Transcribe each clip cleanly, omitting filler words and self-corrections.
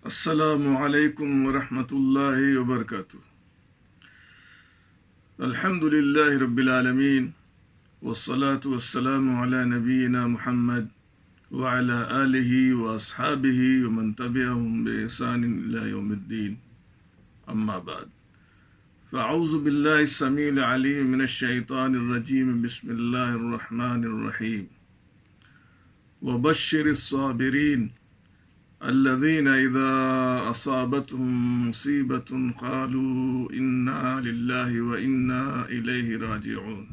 السلام علیکم ورحمۃ اللہ وبرکاتہ۔ الحمد للہ رب العالمین والصلاة والسلام علی نبینا محمد وعلی آلہ واصحابہ ومن تبعہم بإحسان الی یوم الدین، اما بعد فاعوذ باللہ السمیع العلیم من الشیطان الرجیم، بسم اللہ الرحمن الرحیم۔ وبشر الصابرین الذين إذا أصابتهم مصيبة قالوا إنا لله وإنا إليه راجعون۔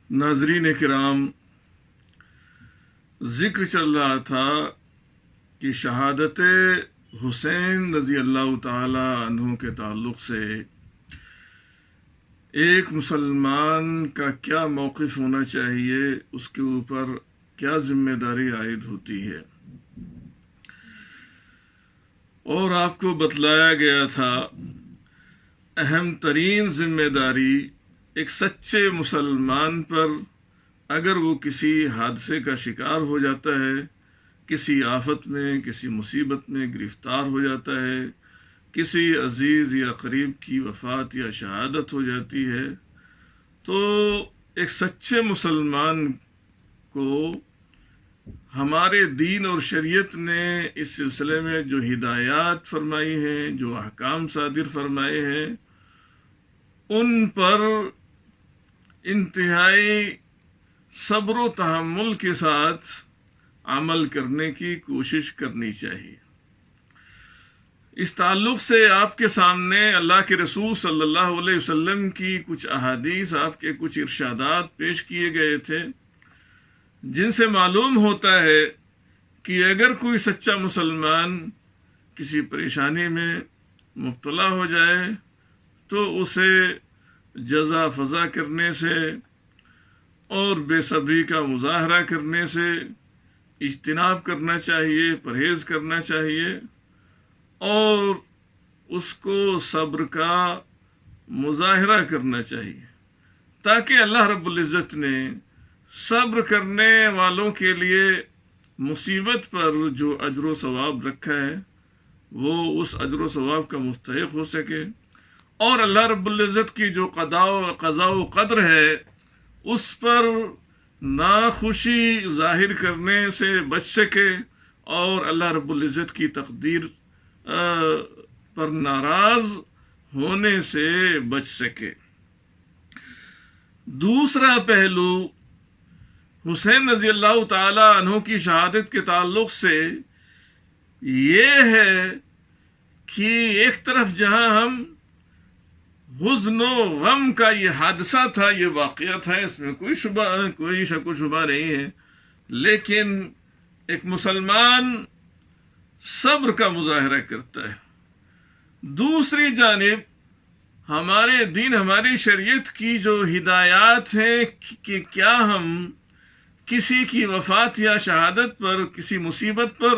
ناظرین کرام، ذکر چل رہا تھا کہ شہادت حسین رضی اللہ تعالی عنہ کے تعلق سے ایک مسلمان کا کیا موقف ہونا چاہیے، اس کے اوپر کیا ذمہ داری عائد ہوتی ہے، اور آپ کو بتلایا گیا تھا اہم ترین ذمہ داری ایک سچے مسلمان پر اگر وہ کسی حادثے کا شکار ہو جاتا ہے، کسی آفت میں، کسی مصیبت میں گرفتار ہو جاتا ہے، کسی عزیز یا قریب کی وفات یا شہادت ہو جاتی ہے، تو ایک سچے مسلمان کو ہمارے دین اور شریعت نے اس سلسلے میں جو ہدایات فرمائی ہیں، جو احکام صادر فرمائے ہیں، ان پر انتہائی صبر و تحمل کے ساتھ عمل کرنے کی کوشش کرنی چاہیے۔ اس تعلق سے آپ کے سامنے اللہ کے رسول صلی اللہ علیہ وسلم کی کچھ احادیث، آپ کے کچھ ارشادات پیش کیے گئے تھے، جن سے معلوم ہوتا ہے کہ اگر کوئی سچا مسلمان کسی پریشانی میں مبتلا ہو جائے تو اسے جزا فضا کرنے سے اور بے صبری کا مظاہرہ کرنے سے اجتناب کرنا چاہیے، پرہیز کرنا چاہیے، اور اس کو صبر کا مظاہرہ کرنا چاہیے، تاکہ اللہ رب العزت نے صبر کرنے والوں کے لیے مصیبت پر جو اجر و ثواب رکھا ہے وہ اس اجر و ثواب کا مستحق ہو سکے، اور اللہ رب العزت کی جو قضاء و قدر ہے اس پر ناخوشی ظاہر کرنے سے بچ سکے، اور اللہ رب العزت کی تقدیر پر ناراض ہونے سے بچ سکے۔ دوسرا پہلو حسین رضی اللہ تعالی عنہ کی شہادت کے تعلق سے یہ ہے کہ ایک طرف جہاں ہم حزن و غم کا یہ حادثہ تھا، یہ واقعہ تھا، اس میں کوئی شک و شبہ نہیں ہے، لیکن ایک مسلمان صبر کا مظاہرہ کرتا ہے۔ دوسری جانب ہمارے دین، ہماری شریعت کی جو ہدایات ہیں کہ کیا ہم کسی کی وفات یا شہادت پر، کسی مصیبت پر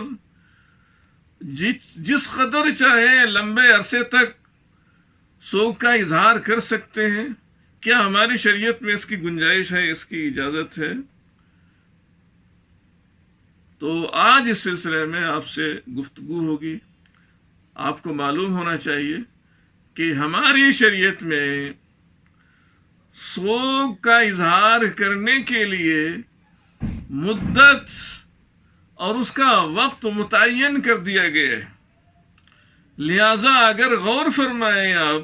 جس قدر چاہے لمبے عرصے تک سوگ کا اظہار کر سکتے ہیں، کیا ہماری شریعت میں اس کی گنجائش ہے، اس کی اجازت ہے؟ تو آج اس سلسلے میں آپ سے گفتگو ہوگی۔ آپ کو معلوم ہونا چاہیے کہ ہماری شریعت میں سوگ کا اظہار کرنے کے لیے مدت اور اس کا وقت متعین کر دیا گیا ہے، لہذا اگر غور فرمائیں آپ،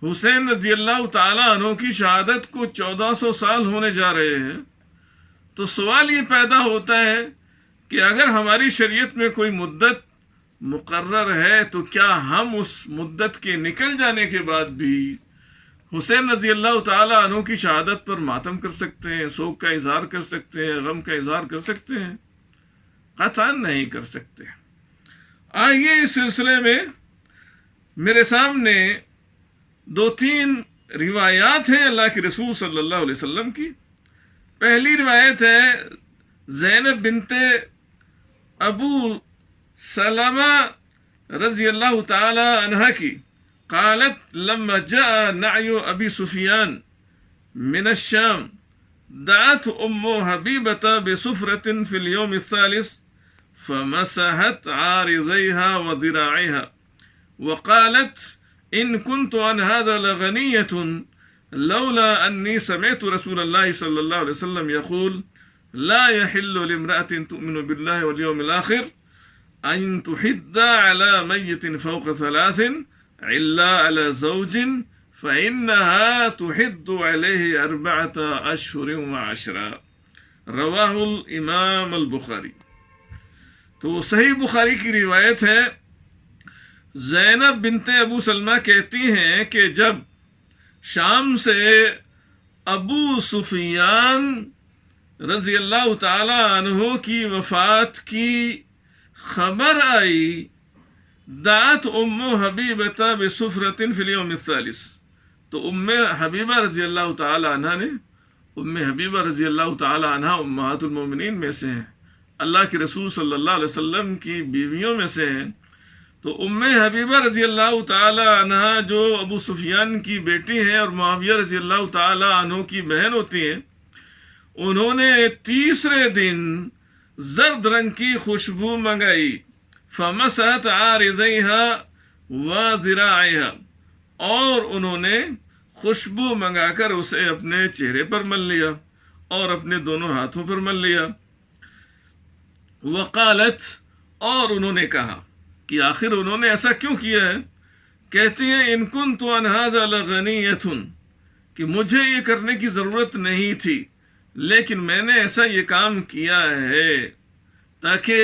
حسین رضی اللہ تعالی عنہ کی شہادت کو 1400 سال ہونے جا رہے ہیں، تو سوال یہ پیدا ہوتا ہے کہ اگر ہماری شریعت میں کوئی مدت مقرر ہے تو کیا ہم اس مدت کے نکل جانے کے بعد بھی حسین رضی اللہ تعالی عنہ کی شہادت پر ماتم کر سکتے ہیں، سوگ کا اظہار کر سکتے ہیں، غم کا اظہار کر سکتے ہیں؟ قطعاً نہیں کر سکتے۔ آئیے اس سلسلے میں میرے سامنے 2-3 روایات ہیں اللہ کے رسول صلی اللہ علیہ وسلم کی۔ پہلی روایت ہے زینب بنت ابو سلمہ رضی اللہ تعالی عنہ کی، قالت لما جاء نعي ابی سفیان من الشام دعت ام حبیبة بسفرة في اليوم الثالث فمسحت عارضيها وذراعها وقالت إن كنت عن هذا لغنية لولا أني سمعت رسول الله صلى الله عليه وسلم يقول لا يحل لامرأة تؤمن بالله واليوم الآخر أن تحد على ميت فوق 3 إلا على زوج فإنها تحد عليه 4 أشهر و10 رواہ الامام البخاری۔ تو صحیح بخاری کی روایت ہے، زینب بنت ابو سلمہ کہتی ہیں کہ جب شام سے ابو سفیان رضی اللہ تعالی عنہ کی وفات کی خبر آئی، دعت ام حبیبہ بسفرۃ فی الیوم الثالث، تو ام حبیبہ رضی اللہ تعالی عنہ نے، ام حبیبہ رضی اللہ تعالی عنہ امہات المومنین میں سے ہیں، اللہ کے رسول صلی اللہ علیہ وسلم کی بیویوں میں سے ہیں، تو ام حبیبہ رضی اللہ تعالی عنہ جو ابو سفیان کی بیٹی ہیں اور معاویہ رضی اللہ تعالی عنہ کی بہن ہوتی ہیں، انہوں نے تیسرے دن زرد رنگ کی خوشبو منگائی، فمسحت عارضیها وذراعیها، اور انہوں نے خوشبو منگا کر اسے اپنے چہرے پر مل لیا اور اپنے دونوں ہاتھوں پر مل لیا۔ وقالت، اور انہوں نے کہا کہ آخر انہوں نے ایسا کیوں کیا ہے؟ کہتی ہیں ان کنت عن ھذا لغنیۃ، کہ مجھے یہ کرنے کی ضرورت نہیں تھی لیکن میں نے ایسا یہ کام کیا ہے تاکہ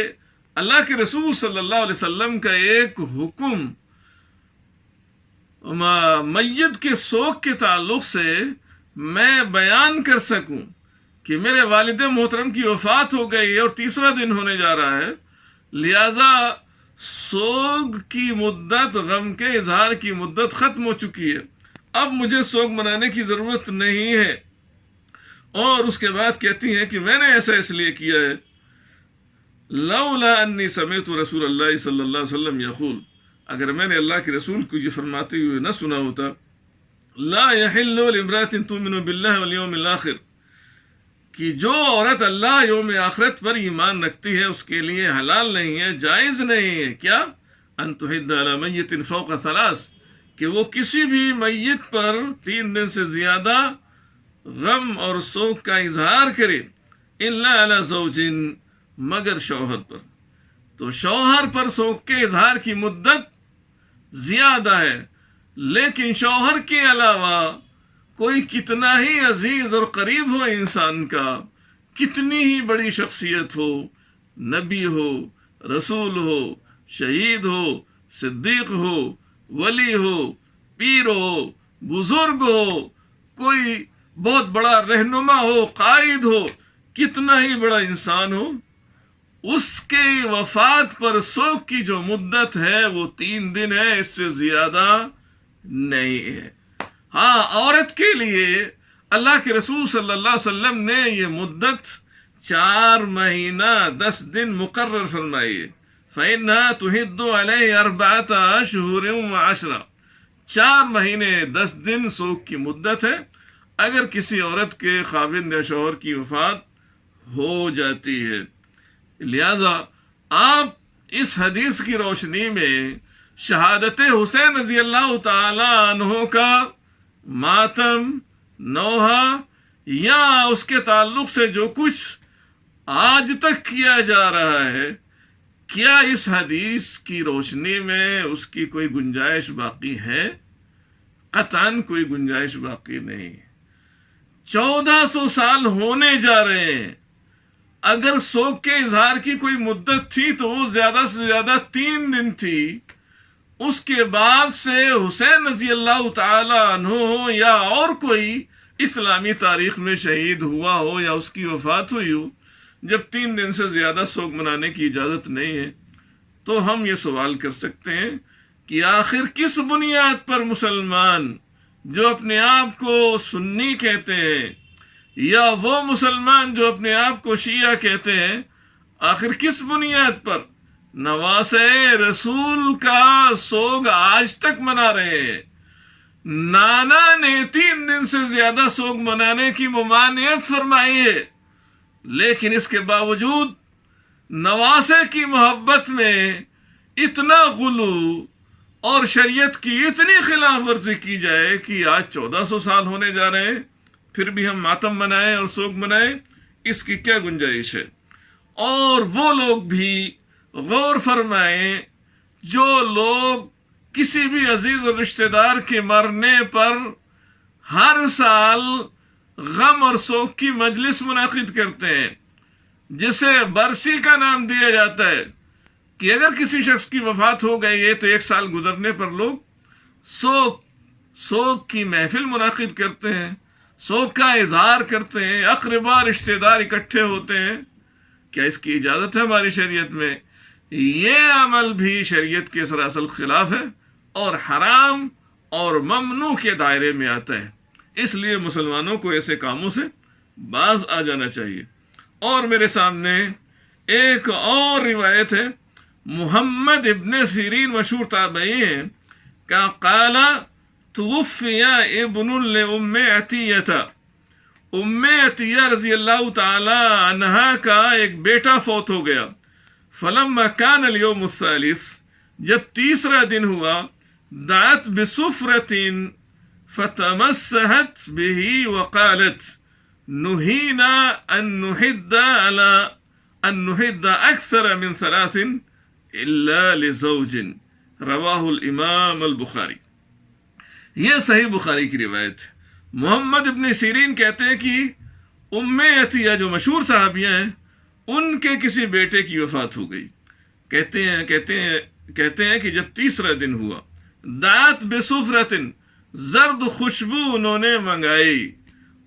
اللہ کے رسول صلی اللہ علیہ وسلم کا ایک حکم میت کے سوگ کے تعلق سے میں بیان کر سکوں کہ میرے والد محترم کی وفات ہو گئی اور تیسرا دن ہونے جا رہا ہے، لہذا سوگ کی مدت، غم کے اظہار کی مدت ختم ہو چکی ہے، اب مجھے سوگ منانے کی ضرورت نہیں ہے۔ اور اس کے بعد کہتی ہیں کہ میں نے ایسا اس لیے کیا ہے، لولا انی سمعت رسول اللہ صلی اللہ علیہ وسلم یقول، اگر میں نے اللہ کے رسول کو یہ فرماتے ہوئے نہ سنا ہوتا، لا یحل لامرأة تؤمن باللہ والیوم الآخر، کہ جو عورت اللہ یوم آخرت پر ایمان رکھتی ہے اس کے لیے حلال نہیں ہے، جائز نہیں ہے، کیا؟ ان تحد علی میت فوق 3، کہ وہ کسی بھی میت پر 3 دن سے زیادہ غم اور سوگ کا اظہار کرے، الا علی زوج، مگر شوہر پر۔ تو شوہر پر سوگ کے اظہار کی مدت زیادہ ہے، لیکن شوہر کے علاوہ کوئی کتنا ہی عزیز اور قریب ہو انسان کا، کتنی ہی بڑی شخصیت ہو، نبی ہو، رسول ہو، شہید ہو، صدیق ہو، ولی ہو، پیر ہو، بزرگ ہو، کوئی بہت بڑا رہنما ہو، قائد ہو، کتنا ہی بڑا انسان ہو، اس کے وفات پر سوگ کی جو مدت ہے وہ 3 دن ہے، اس سے زیادہ نہیں ہے۔ ہاں، عورت کے لیے اللہ کے رسول صلی اللہ علیہ وسلم نے یہ مدت 4 مہینہ 10 دن مقرر فرمائی ہے، فَإِنَّهَا تُحِدُّ عَلَيْهِ 4 أشهر و10، 4 مہینے 10 دن سوگ کی مدت ہے اگر کسی عورت کے خاوند یا شوہر کی وفات ہو جاتی ہے۔ لہذا آپ اس حدیث کی روشنی میں شہادت حسین رضی اللہ تعالی عنہ کا ماتم، نوحہ یا اس کے تعلق سے جو کچھ آج تک کیا جا رہا ہے، کیا اس حدیث کی روشنی میں اس کی کوئی گنجائش باقی ہے؟ قطعاً کوئی گنجائش باقی نہیں۔ 1400 سال ہونے جا رہے ہیں، اگر سوگ کے اظہار کی کوئی مدت تھی تو وہ زیادہ سے زیادہ 3 دن تھی، اس کے بعد سے حسین رضی اللہ تعالی عنہ ہو یا اور کوئی اسلامی تاریخ میں شہید ہوا ہو یا اس کی وفات ہوئی ہو، جب 3 دن سے زیادہ سوگ منانے کی اجازت نہیں ہے، تو ہم یہ سوال کر سکتے ہیں کہ آخر کس بنیاد پر مسلمان جو اپنے آپ کو سنی کہتے ہیں یا وہ مسلمان جو اپنے آپ کو شیعہ کہتے ہیں، آخر کس بنیاد پر نواسے رسول کا سوگ آج تک منا رہے ہیں؟ نانا نے 3 دن سے زیادہ سوگ منانے کی ممانعت فرمائی ہے، لیکن اس کے باوجود نواسے کی محبت میں اتنا غلو اور شریعت کی اتنی خلاف ورزی کی جائے کہ آج 1400 سال ہونے جا رہے ہیں، پھر بھی ہم ماتم منائیں اور سوگ منائیں، اس کی کیا گنجائش ہے؟ اور وہ لوگ بھی غور فرمائیں جو لوگ کسی بھی عزیز اور رشتہ دار کے مرنے پر ہر سال غم اور سوگ کی مجلس منعقد کرتے ہیں، جسے برسی کا نام دیا جاتا ہے، کہ اگر کسی شخص کی وفات ہو گئی ہے تو 1 سال گزرنے پر لوگ سوگ کی محفل منعقد کرتے ہیں، سوگ کا اظہار کرتے ہیں، اقربا رشتہ دار اکٹھے ہوتے ہیں۔ کیا اس کی اجازت ہے ہماری شریعت میں؟ یہ عمل بھی شریعت کے سراسر خلاف ہے اور حرام اور ممنوع کے دائرے میں آتا ہے۔ اس لیے مسلمانوں کو ایسے کاموں سے باز آ جانا چاہیے۔ اور میرے سامنے ایک اور روایت ہے، محمد ابن سیرین مشہور تابعی ہیں، کہ قال توفی ابن لام عطیہ، ام عطیہ رضی اللہ تعالی عنہا کا ایک بیٹا فوت ہو گیا۔ فلما کان اليوم الثالث، جب تیسرا دن ہوا، دعت بسفرۃ فتمسحت به وقالت نهینا ان نحد اکثر من 3 الا لزوج، رواہ الامام البخاری۔ یہ صحیح بخاری کی روایت ہے۔ محمد ابن سیرین کہتے ہیں کہ ام عطیہ جو مشہور صحابیہ ہیں، ان کے کسی بیٹے کی وفات ہو گئی۔ کہتے ہیں کہ جب تیسرا دن ہوا، دعت بسفرۃ، زرد خوشبو انہوں نے منگائی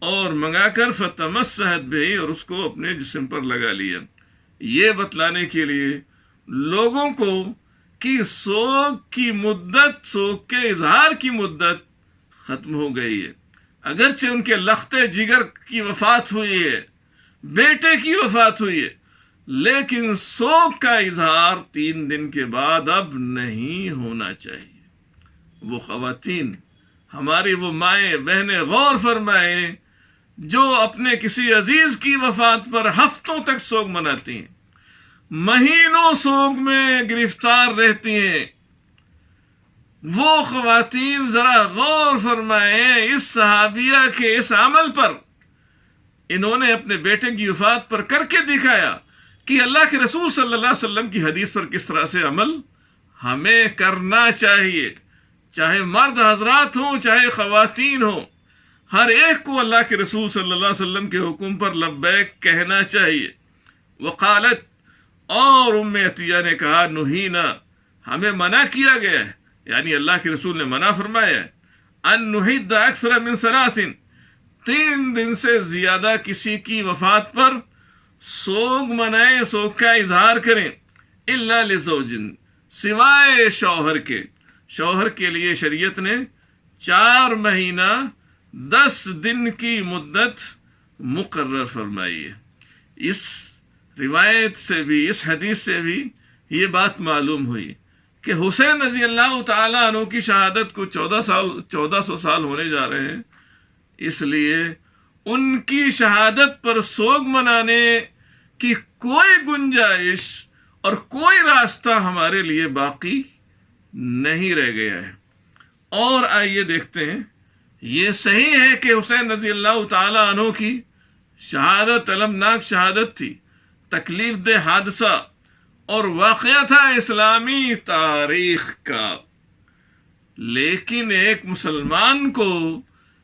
اور منگا کر فتمسحت بہ، اور اس کو اپنے جسم پر لگا لیا، یہ بتلانے کے لیے لوگوں کو کہ سوگ کی مدت، سوگ کے اظہار کی مدت ختم ہو گئی ہے۔ اگرچہ ان کے لختے جگر کی وفات ہوئی ہے، بیٹے کی وفات ہوئی ہے، لیکن سوگ کا اظہار 3 دن کے بعد اب نہیں ہونا چاہیے۔ وہ خواتین، ہماری وہ مائیں بہنیں، غور فرمائیں جو اپنے کسی عزیز کی وفات پر ہفتوں تک سوگ مناتی ہیں، مہینوں سوگ میں گرفتار رہتی ہیں، وہ خواتین ذرا غور فرمائیں اس صحابیہ کے اس عمل پر۔ انہوں نے اپنے بیٹے کی وفات پر کر کے دکھایا کہ اللہ کے رسول صلی اللہ علیہ وسلم کی حدیث پر کس طرح سے عمل ہمیں کرنا چاہیے، چاہے مرد حضرات ہوں چاہے خواتین ہوں، ہر ایک کو اللہ کے رسول صلی اللہ علیہ وسلم کے حکم پر لبیک کہنا چاہیے۔ وقالت، اور ام عطیہ نے کہا، نہینا، ہمیں منع کیا گیا ہے، یعنی اللہ کے رسول نے منع فرمایا ہے، ان نحد اکثر من 3، 3 دن سے زیادہ کسی کی وفات پر سوگ منائیں، سوگ کا اظہار کریں، الا لزوج، سوائے شوہر کے۔ شوہر کے لیے شریعت نے 4 مہینہ 10 دن کی مدت مقرر فرمائی ہے۔ اس روایت سے بھی، اس حدیث سے بھی یہ بات معلوم ہوئی کہ حسین رضی اللہ تعالیٰ عنہ کی شہادت کو 1400 سال ہونے جا رہے ہیں، اس لیے ان کی شہادت پر سوگ منانے کی کوئی گنجائش اور کوئی راستہ ہمارے لیے باقی نہیں رہ گیا ہے۔ اور آئیے دیکھتے ہیں، یہ صحیح ہے کہ حسین رضی اللہ تعالیٰ عنہ کی شہادت المناک شہادت تھی، تکلیف دہ حادثہ اور واقعہ تھا اسلامی تاریخ کا، لیکن ایک مسلمان کو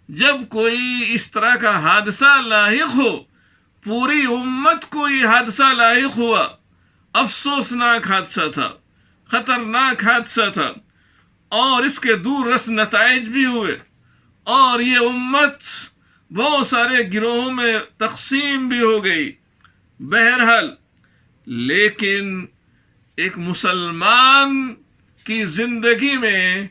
جب کوئی اس طرح کا حادثہ لاحق ہو، پوری امت کو یہ حادثہ لاحق ہوا، افسوسناک حادثہ تھا، خطرناک حادثہ تھا، اور اس کے دور رس نتائج بھی ہوئے، اور یہ امت بہت سارے گروہوں میں تقسیم بھی ہو گئی۔ بہرحال، لیکن ایک مسلمان کی زندگی میں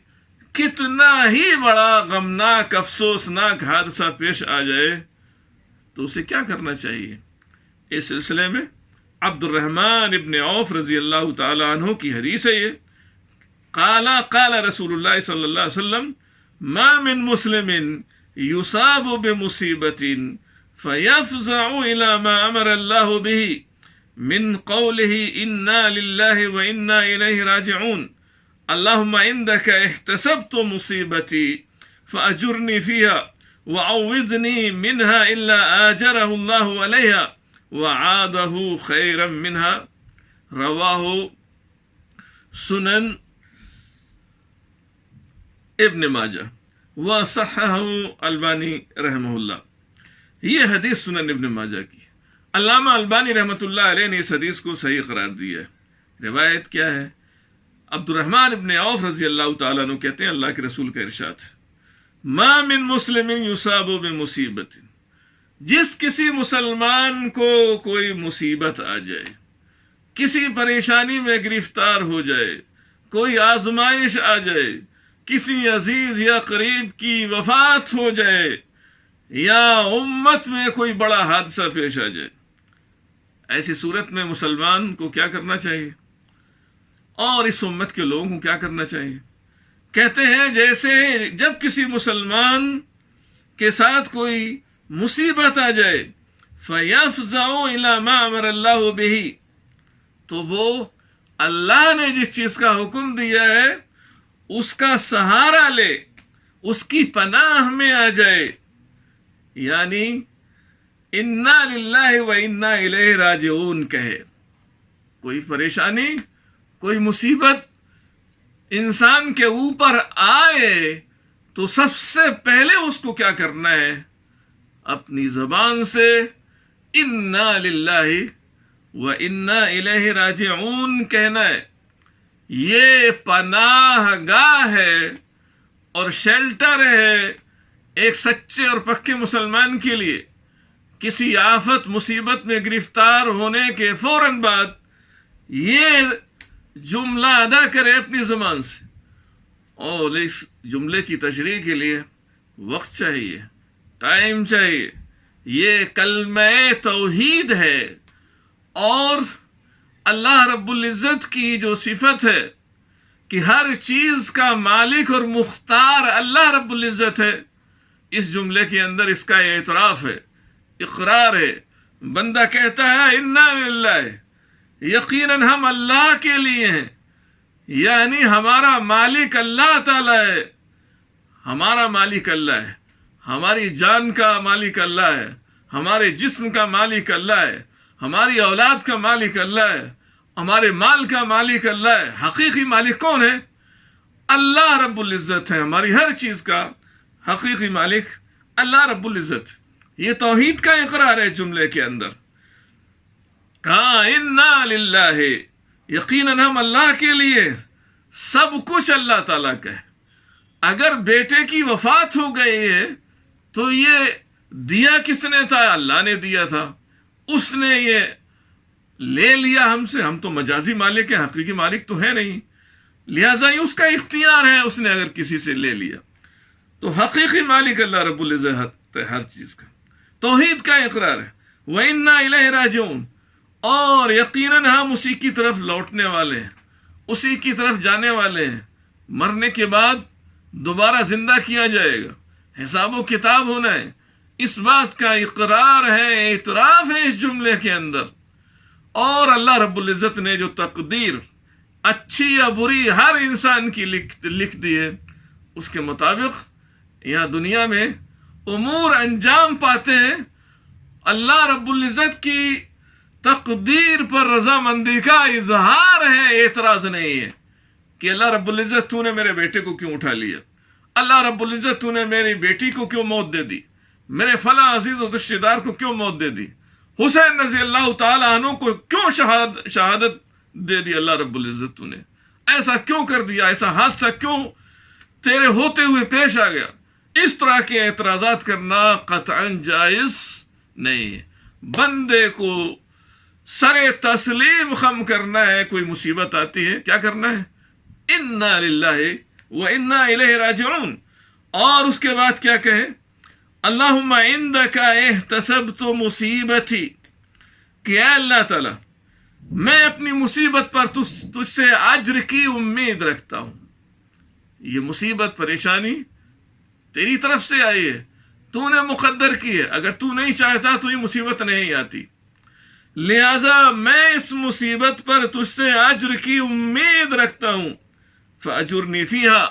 کتنا ہی بڑا غمناک افسوسناک حادثہ پیش آ جائے تو اسے کیا کرنا چاہیے؟ اس سلسلے میں عبد الرحمن ابن عوف رضی اللہ تعالی عنہ کی حدیث ہے یہ، قال رسول اللہ صلی اللہ علیہ وسلم، ما من مسلم يصاب بمصيبة فيفزع إلى ما أمر الله به من قوله إنا لله وإنا إليه راجعون اللهم عندك احتسبت مصيبتي فأجرني فيها وعوضني منها إلا آجره الله عليها وعاده خيرا منها رواہ سنن ابن ماجہ وصححہ البانی رحمہ اللہ۔ یہ حدیث سنن ابن ماجہ کی، علامہ البانی رحمۃ اللہ علیہ نے اس حدیث کو صحیح قرار دیا ہے۔ روایت کیا ہے؟ عبد الرحمن ابن عوف رضی اللہ تعالیٰ عنہ کہتے ہیں اللہ کے رسول کا ارشاد ہے، ما من مسلم یصاب بمصیبت، جس کسی مسلمان کو کوئی مصیبت آ جائے، کسی پریشانی میں گرفتار ہو جائے، کوئی آزمائش آ جائے، کسی عزیز یا قریب کی وفات ہو جائے، یا امت میں کوئی بڑا حادثہ پیش آ جائے، ایسی صورت میں مسلمان کو کیا کرنا چاہیے اور اس امت کے لوگوں کو کیا کرنا چاہیے؟ کہتے ہیں جیسے جب کسی مسلمان کے ساتھ کوئی مصیبت آ جائے فَيَفْزَعُ إِلَى مَا أَمَرَ اللَّهُ بِهِ، تو وہ اللہ نے جس چیز کا حکم دیا ہے اس کا سہارا لے، اس کی پناہ میں آ جائے، یعنی انا للہ و انا الیہ راجعون کہے۔ کوئی پریشانی، کوئی مصیبت انسان کے اوپر آئے تو سب سے پہلے اس کو کیا کرنا ہے؟ اپنی زبان سے انا للہ و انا الیہ راجعون کہنا ہے۔ یہ پناہ گاہ ہے اور شیلٹر ہے ایک سچے اور پکے مسلمان کے لیے۔ کسی آفت مصیبت میں گرفتار ہونے کے فوراً بعد یہ جملہ ادا کرے اپنی زبان سے، اور اس جملے کی تشریح کے لیے وقت چاہیے، ٹائم چاہیے۔ یہ کلمہ توحید ہے، اور اللہ رب العزت کی جو صفت ہے کہ ہر چیز کا مالک اور مختار اللہ رب العزت ہے، اس جملے کے اندر اس کا اعتراف ہے، اقرار ہے۔ بندہ کہتا ہے انا للہ، یقیناً ہم اللہ کے لیے ہیں، یعنی ہمارا مالک اللہ تعالی ہے، ہمارا مالک اللہ ہے، ہماری جان کا مالک اللہ ہے، ہمارے جسم کا مالک اللہ ہے، ہماری اولاد کا مالک اللہ ہے، ہمارے مال کا مالک اللہ ہے۔ حقیقی مالک کون ہے؟ اللہ رب العزت ہے، ہماری ہر چیز کا حقیقی مالک اللہ رب العزت۔ یہ توحید کا اقرار ہے جملے کے اندر۔ کہا انا للہ، یقیناً ہم اللہ کے لیے، سب کچھ اللہ تعالیٰ کا ہے۔ اگر بیٹے کی وفات ہو گئی ہے تو یہ دیا کس نے تھا؟ اللہ نے دیا تھا، اس نے یہ لے لیا ہم سے، ہم تو مجازی مالک ہیں، حقیقی مالک تو ہے نہیں، لہٰذا اس کا اختیار ہے، اس نے اگر کسی سے لے لیا تو حقیقی مالک اللہ رب العزت ہے ہر چیز کا۔ توحید کا اقرار ہے، وَإِنَّا إِلَيْهِ رَاجِعُونَ، اور یقیناً ہم اسی کی طرف لوٹنے والے ہیں، اسی کی طرف جانے والے ہیں۔ مرنے کے بعد دوبارہ زندہ کیا جائے گا، حساب و کتاب ہونا ہے، اس بات کا اقرار ہے، اعتراف ہے اس جملے کے اندر۔ اور اللہ رب العزت نے جو تقدیر اچھی یا بری ہر انسان کی لکھ دی ہے، اس کے مطابق یہاں دنیا میں امور انجام پاتے ہیں۔ اللہ رب العزت کی تقدیر پر رضامندی کا اظہار ہے، اعتراض نہیں ہے کہ اللہ رب العزت تو نے میرے بیٹے کو کیوں اٹھا لیا، اللہ رب العزت تو نے میری بیٹی کو کیوں موت دے دی، میرے فلاں عزیز و رشتہ دار کو کیوں موت دے دی، حسین رضی اللہ تعالیٰ عنہ کو کیوں شہادت دے دی، اللہ رب العزت تو نے ایسا کیوں کر دیا، ایسا حادثہ کیوں تیرے ہوتے ہوئے پیش آ گیا۔ اس طرح کے اعتراضات کرنا قطعاً جائز نہیں ہے۔ بندے کو سر تسلیم خم کرنا ہے، کوئی مصیبت آتی ہے کیا کرنا ہے؟ انا للہ و انا الیہ راجعون، اور اس کے بعد کیا کہے؟ اللہم عندک احتسبت مصیبتی، کہ اے اللہ تعالی میں اپنی مصیبت پر تجھ سے اجر کی امید رکھتا ہوں۔ یہ مصیبت، پریشانی تیری طرف سے آئی ہے، تو نے مقدر کی ہے، اگر تو نہیں چاہتا تو یہ مصیبت نہیں آتی، لہذا میں اس مصیبت پر تجھ سے اجر کی امید رکھتا ہوں، فاجرنی فیہا،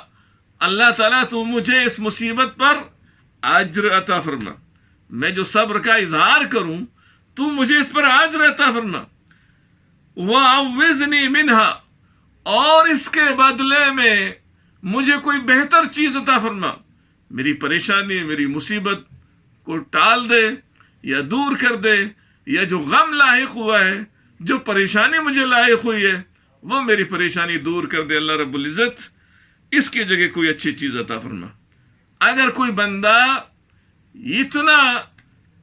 اللہ تعالیٰ تو مجھے اس مصیبت پر اجر عطا فرما، میں جو صبر کا اظہار کروں تو مجھے اس پر اجر عطا فرما، وَعَوِّزْنِي مِنْهَا، اور اس کے بدلے میں مجھے کوئی بہتر چیز عطا فرما، میری پریشانی، میری مصیبت کو ٹال دے یا دور کر دے، یا جو غم لاحق ہوا ہے، جو پریشانی مجھے لاحق ہوئی ہے، وہ میری پریشانی دور کر دے اللہ رب العزت، اس کی جگہ کوئی اچھی چیز عطا فرما۔ اگر کوئی بندہ اتنا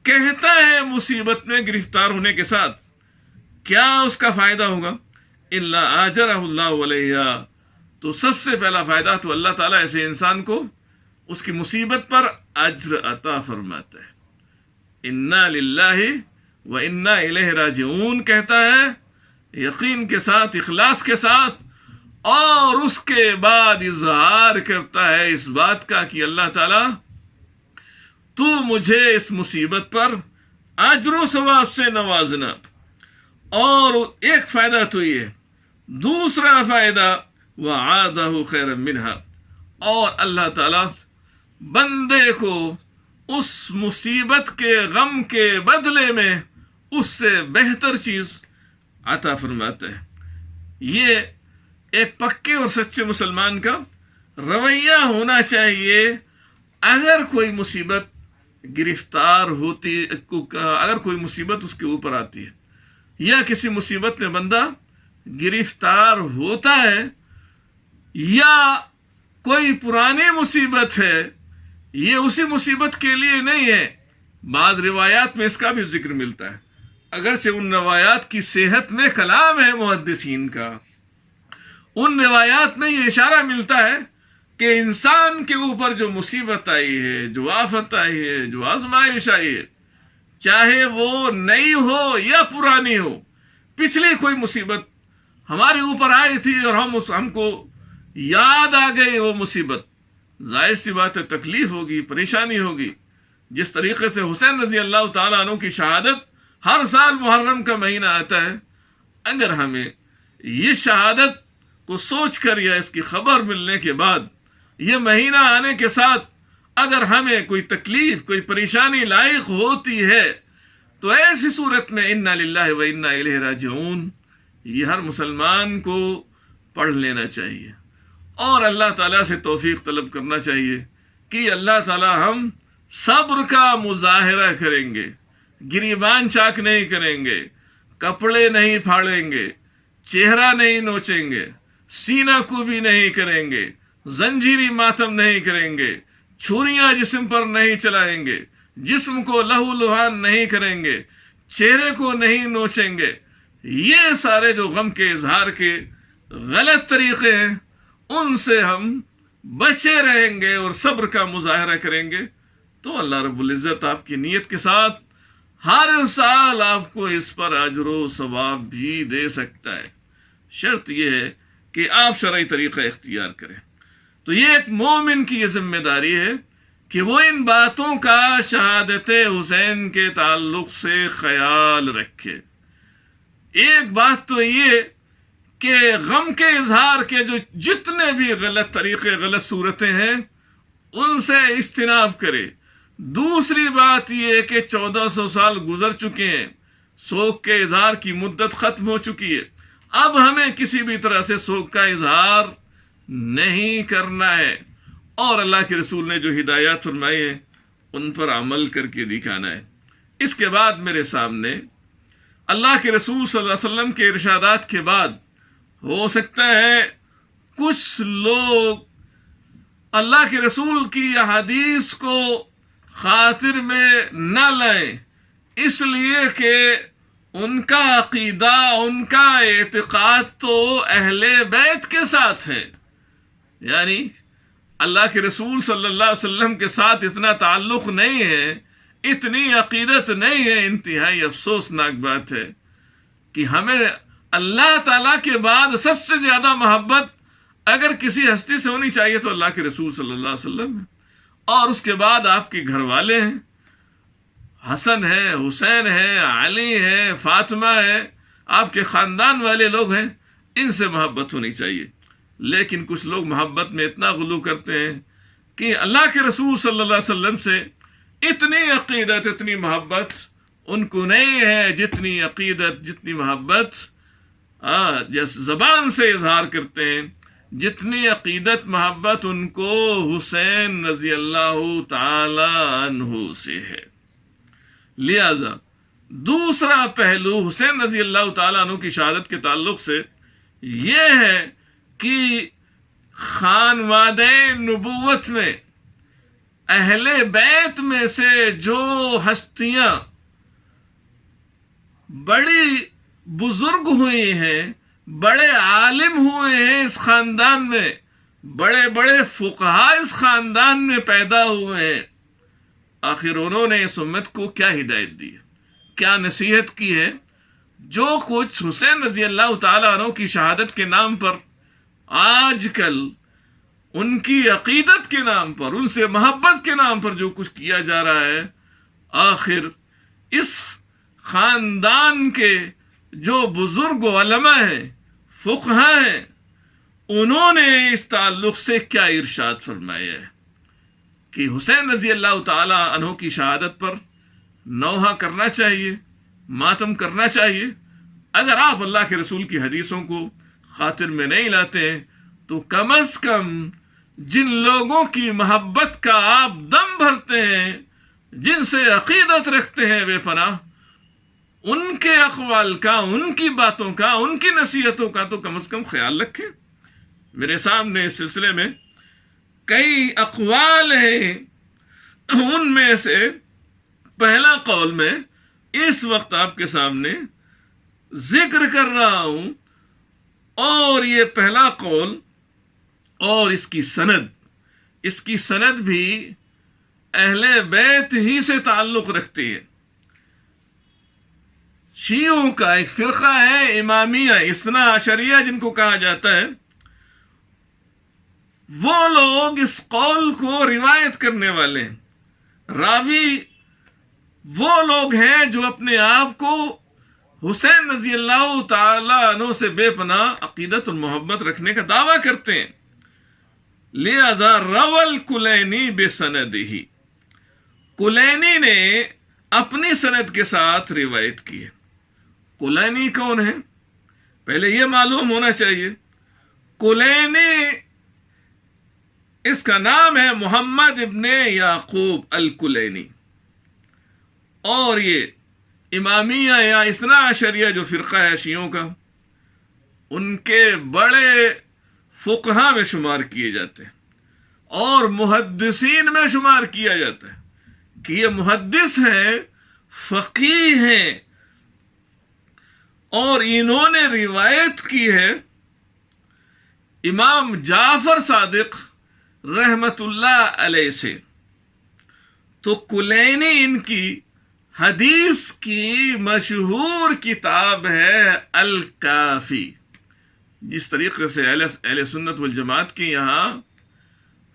کہتا ہے مصیبت میں گرفتار ہونے کے ساتھ، کیا اس کا فائدہ ہوگا؟ الا اجرہ اللہ علیہ، تو سب سے پہلا فائدہ تو اللہ تعالیٰ ایسے انسان کو اس کی مصیبت پر اجر عطا فرماتا ہے۔ انا للہ و انا الیہ راجعون کہتا ہے یقین کے ساتھ، اخلاص کے ساتھ، اور اس کے بعد اظہار کرتا ہے اس بات کا کہ اللہ تعالیٰ تو مجھے اس مصیبت پر اجر و ثواب سے نوازنا۔ اور ایک فائدہ تو یہ، دوسرا فائدہ وَعَادَهُ خَيْرًا مِنْهَا، اور اللہ تعالیٰ بندے کو اس مصیبت کے غم کے بدلے میں اس سے بہتر چیز عطا فرماتا ہے۔ یہ ایک پکے اور سچے مسلمان کا رویہ ہونا چاہیے۔ اگر کوئی مصیبت گرفتار ہوتی، اگر کوئی مصیبت اس کے اوپر آتی ہے، یا کسی مصیبت میں بندہ گرفتار ہوتا ہے، یا کوئی پرانی مصیبت ہے، یہ اسی مصیبت کے لیے نہیں ہے، بعض روایات میں اس کا بھی ذکر ملتا ہے، اگرچہ ان روایات کی صحت میں کلام ہے محدثین کا، ان روایات میں یہ اشارہ ملتا ہے کہ انسان کے اوپر جو مصیبت آئی ہے، جو آفت آئی ہے، جو آزمائش آئی ہے، چاہے وہ نئی ہو یا پرانی ہو، پچھلی کوئی مصیبت ہمارے اوپر آئی تھی اور ہم کو یاد آ گئی وہ مصیبت، ظاہر سی بات ہے تکلیف ہوگی، پریشانی ہوگی۔ جس طریقے سے حسین رضی اللہ تعالیٰ عنہ کی شہادت ہر سال محرم کا مہینہ آتا ہے، اگر ہمیں یہ شہادت کو سوچ کر یا اس کی خبر ملنے کے بعد، یہ مہینہ آنے کے ساتھ اگر ہمیں کوئی تکلیف، کوئی پریشانی لاحق ہوتی ہے، تو ایسی صورت میں انا للہ و انا الیہ راجعون یہ ہر مسلمان کو پڑھ لینا چاہیے، اور اللہ تعالیٰ سے توفیق طلب کرنا چاہیے کہ اللہ تعالیٰ ہم صبر کا مظاہرہ کریں گے، گریبان چاک نہیں کریں گے، کپڑے نہیں پھاڑیں گے، چہرہ نہیں نوچیں گے، سینہ کو بھی نہیں کریں گے، زنجیری ماتم نہیں کریں گے، چھریاں جسم پر نہیں چلائیں گے، جسم کو لہو لہان نہیں کریں گے، چہرے کو نہیں نوچیں گے۔ یہ سارے جو غم کے اظہار کے غلط طریقے ہیں، ان سے ہم بچے رہیں گے اور صبر کا مظاہرہ کریں گے، تو اللہ رب العزت آپ کی نیت کے ساتھ ہر سال آپ کو اس پر اجر و ثواب بھی دے سکتا ہے۔ شرط یہ ہے کہ آپ شرعی طریقہ اختیار کریں۔ تو یہ ایک مومن کی یہ ذمہ داری ہے کہ وہ ان باتوں کا شہادت حسین کے تعلق سے خیال رکھے۔ ایک بات تو یہ کہ غم کے اظہار کے جو جتنے بھی غلط طریقے، غلط صورتیں ہیں، ان سے اجتناب کرے۔ دوسری بات یہ کہ 1400 سال گزر چکے ہیں، سوگ کے اظہار کی مدت ختم ہو چکی ہے، اب ہمیں کسی بھی طرح سے سوگ کا اظہار نہیں کرنا ہے، اور اللہ کے رسول نے جو ہدایات فرمائی ہیں ان پر عمل کر کے دکھانا ہے۔ اس کے بعد میرے سامنے اللہ کے رسول صلی اللہ علیہ وسلم کے ارشادات کے بعد ہو سکتا ہے کچھ لوگ اللہ کے رسول کی احادیث کو خاطر میں نہ لائیں، اس لیے کہ ان کا عقیدہ، ان کا اعتقاد تو اہل بیت کے ساتھ ہے، یعنی اللہ کے رسول صلی اللہ علیہ وسلم کے ساتھ اتنا تعلق نہیں ہے، اتنی عقیدت نہیں ہے۔ انتہائی افسوسناک بات ہے کہ ہمیں اللہ تعالیٰ کے بعد سب سے زیادہ محبت اگر کسی ہستی سے ہونی چاہیے تو اللہ کے رسول صلی اللہ علیہ وسلم ہے، اور اس کے بعد آپ کے گھر والے ہیں، حسن ہے، حسین ہے، علی ہے، فاطمہ ہے، آپ کے خاندان والے لوگ ہیں، ان سے محبت ہونی چاہیے۔ لیکن کچھ لوگ محبت میں اتنا غلو کرتے ہیں کہ اللہ کے رسول صلی اللہ علیہ وسلم سے اتنی عقیدت، اتنی محبت ان کو نہیں ہے جتنی عقیدت، جتنی محبت جس زبان سے اظہار کرتے ہیں، جتنی عقیدت محبت ان کو حسین رضی اللہ تعالی عنہ سے ہے۔ لہذا دوسرا پہلو حسین رضی اللہ تعالیٰ عنہ کی شہادت کے تعلق سے یہ ہے کہ خانوادہ نبوت میں اہل بیت میں سے جو ہستیاں بڑی بزرگ ہوئی ہیں، بڑے عالم ہوئے ہیں اس خاندان میں، بڑے بڑے فقہا اس خاندان میں پیدا ہوئے ہیں، آخر انہوں نے اس امت کو کیا ہدایت دی ہے، کیا نصیحت کی ہے؟ جو کچھ حسین رضی اللہ تعالیٰ عنہ کی شہادت کے نام پر آج کل ان کی عقیدت کے نام پر، ان سے محبت کے نام پر جو کچھ کیا جا رہا ہے، آخر اس خاندان کے جو بزرگ علماء ہیں، فقہا ہیں، انہوں نے اس تعلق سے کیا ارشاد فرمایا ہے کہ حسین رضی اللہ تعالی عنہ کی شہادت پر نوحہ کرنا چاہیے، ماتم کرنا چاہیے۔ اگر آپ اللہ کے رسول کی حدیثوں کو خاطر میں نہیں لاتے ہیں تو کم از کم جن لوگوں کی محبت کا آپ دم بھرتے ہیں، جن سے عقیدت رکھتے ہیں بے پناہ، ان کے اقوال کا، ان کی باتوں کا، ان کی نصیحتوں کا تو کم از کم خیال رکھیں۔ میرے سامنے اس سلسلے میں کئی اقوال ہیں، ان میں سے پہلا قول میں اس وقت آپ کے سامنے ذکر کر رہا ہوں، اور یہ پہلا قول اور اس کی سند بھی اہل بیت ہی سے تعلق رکھتی ہے۔ شیعوں کا ایک فرقہ ہے امامیہ، اثنا عشریہ جن کو کہا جاتا ہے، وہ لوگ اس قول کو روایت کرنے والے ہیں، راوی وہ لوگ ہیں جو اپنے آپ کو حسین رضی اللہ تعالی عنہ سے بے پناہ عقیدت اور محبت رکھنے کا دعویٰ کرتے ہیں۔ لہذا روى الکلینی بسندہ، کلینی نے اپنی سند کے ساتھ روایت کی ہے۔ کلینی کون ہے؟ پہلے یہ معلوم ہونا چاہیے۔ کلینی اس کا نام ہے محمد ابن یعقوب الکلینی، اور یہ امامیہ یا اثنا عشریہ جو فرقہ ہے شیعوں کا، ان کے بڑے فقہا میں شمار کیے جاتے ہیں اور محدثین میں شمار کیا جاتا ہے کہ یہ محدث ہیں، فقیہ ہیں، اور انہوں نے روایت کی ہے امام جعفر صادق رحمت اللہ علیہ سے۔ تو کلینی ان کی حدیث کی مشہور کتاب ہے الکافی۔ جس طریقے سے اہل سنت والجماعت کی یہاں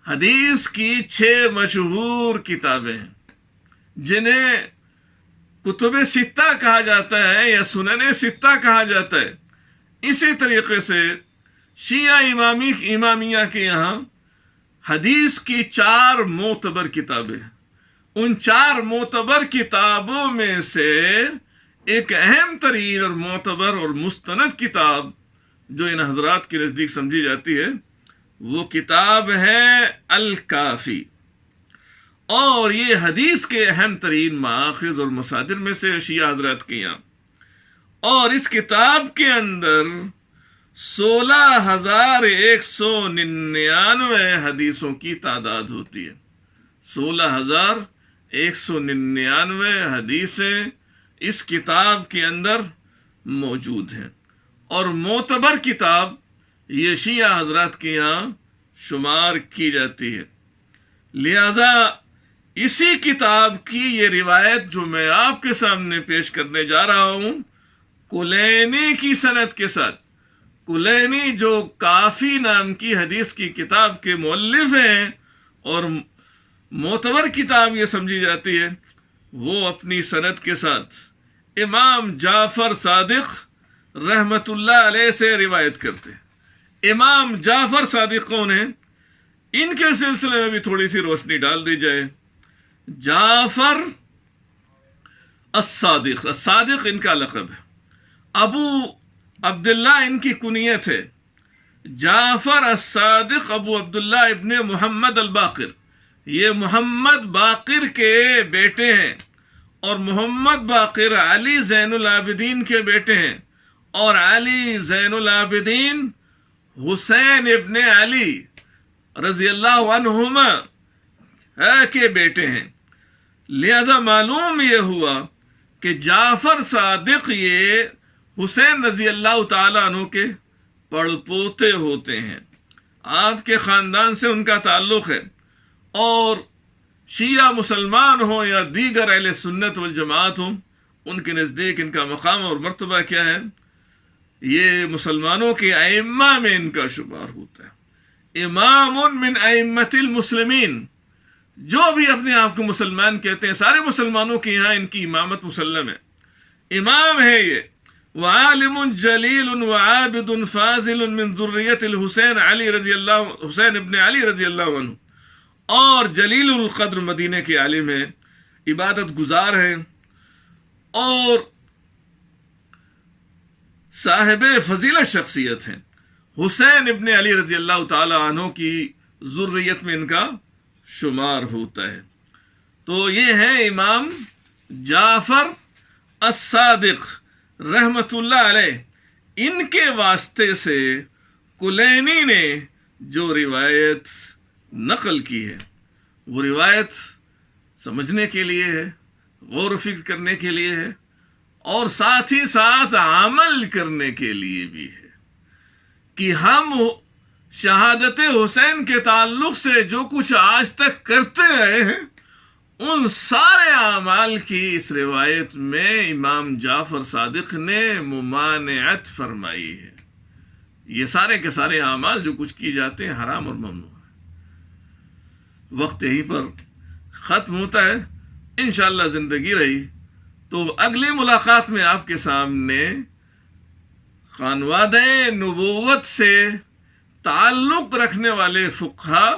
حدیث کی 6 مشہور کتابیں ہیں جنہیں کتب ستہ کہا جاتا ہے یا سنن ستہ کہا جاتا ہے، اسی طریقے سے شیعہ امامیہ کے یہاں حدیث کی 4 معتبر کتابیں ہیں۔ ان 4 معتبر کتابوں میں سے ایک اہم ترین اور معتبر اور مستند کتاب جو ان حضرات کے نزدیک سمجھی جاتی ہے، وہ کتاب ہے الکافی، اور یہ حدیث کے اہم ترین مآخذ اور مصادر میں سے شیعہ حضرات کے یہاں۔ اور اس کتاب کے اندر 16,199 حدیثوں کی تعداد ہوتی ہے۔ 16,199 حدیثیں اس کتاب کے اندر موجود ہیں، اور معتبر کتاب یہ شیعہ حضرات کے یہاں شمار کی جاتی ہے۔ لہذا اسی کتاب کی یہ روایت جو میں آپ کے سامنے پیش کرنے جا رہا ہوں، کلینی کی سند کے ساتھ، کلینی جو کافی نام کی حدیث کی کتاب کے مؤلف ہیں اور معتبر کتاب یہ سمجھی جاتی ہے، وہ اپنی سند کے ساتھ امام جعفر صادق رحمت اللہ علیہ سے روایت کرتے ہیں۔ امام جعفر صادق کون ہیں؟ ان کے سلسلے میں بھی تھوڑی سی روشنی ڈال دی جائے۔ جعفر الصادق، الصادق ان کا لقب ہے، ابو عبداللہ ان کی کنیت ہے۔ جعفر الصادق ابو عبداللہ ابن محمد الباقر، یہ محمد باقر کے بیٹے ہیں، اور محمد باقر علی زین العابدین کے بیٹے ہیں، اور علی زین العابدین حسین ابن علی رضی اللہ عنہما کے بیٹے ہیں۔ لہذا معلوم یہ ہوا کہ جعفر صادق یہ حسین رضی اللہ تعالیٰ عنہ کے پڑپوتے ہوتے ہیں، آپ کے خاندان سے ان کا تعلق ہے۔ اور شیعہ مسلمان ہوں یا دیگر اہل سنت والجماعت ہوں، ان کے نزدیک ان کا مقام اور مرتبہ کیا ہے؟ یہ مسلمانوں کے ائمہ میں ان کا شمار ہوتا ہے، امام من ائمۃ المسلمین۔ جو بھی اپنے آپ کو مسلمان کہتے ہیں، سارے مسلمانوں کے یہاں ان کی امامت مسلم ہے، امام ہے یہ۔ وعالم جلیل وعابد فاضل من ذریۃ الحسین علی رضی اللہ، حسین ابن علی رضی اللہ عنہ، اور جلیل القدر مدینے کے عالم ہیں، عبادت گزار ہیں، اور صاحب فضیلت شخصیت ہیں۔ حسین ابن علی رضی اللہ تعالی عنہ کی ذریت میں ان کا شمار ہوتا ہے۔ تو یہ ہے امام جعفر الصادق رحمت اللہ علیہ۔ ان کے واسطے سے کلینی نے جو روایت نقل کی ہے، وہ روایت سمجھنے کے لیے ہے، غور و فکر کرنے کے لیے ہے، اور ساتھ ہی ساتھ عمل کرنے کے لیے بھی ہے کہ ہم شہادت حسین کے تعلق سے جو کچھ آج تک کرتے رہے ہیں، ان سارے اعمال کی اس روایت میں امام جعفر صادق نے ممانعت فرمائی ہے۔ یہ سارے کے سارے اعمال جو کچھ کیے جاتے ہیں حرام اور ممنوع ہیں۔ وقت یہیں پر ختم ہوتا ہے، انشاءاللہ زندگی رہی تو اگلی ملاقات میں آپ کے سامنے خانوادہ نبوت سے تعلق رکھنے والے فقہا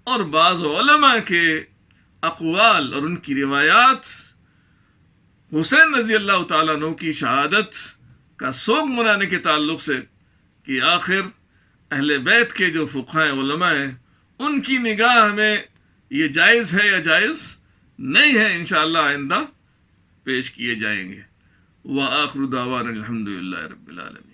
اور بعض علماء کے اقوال اور ان کی روایات، حسین رضی اللہ تعالیٰ عنہ کی شہادت کا سوگ منانے کے تعلق سے، کہ آخر اہل بیت کے جو فقہاء علماء ہیں ان کی نگاہ میں یہ جائز ہے یا جائز نہیں ہے، انشاءاللہ آئندہ پیش کیے جائیں گے۔ وآخر دعوانا الحمدللہ رب العالمین۔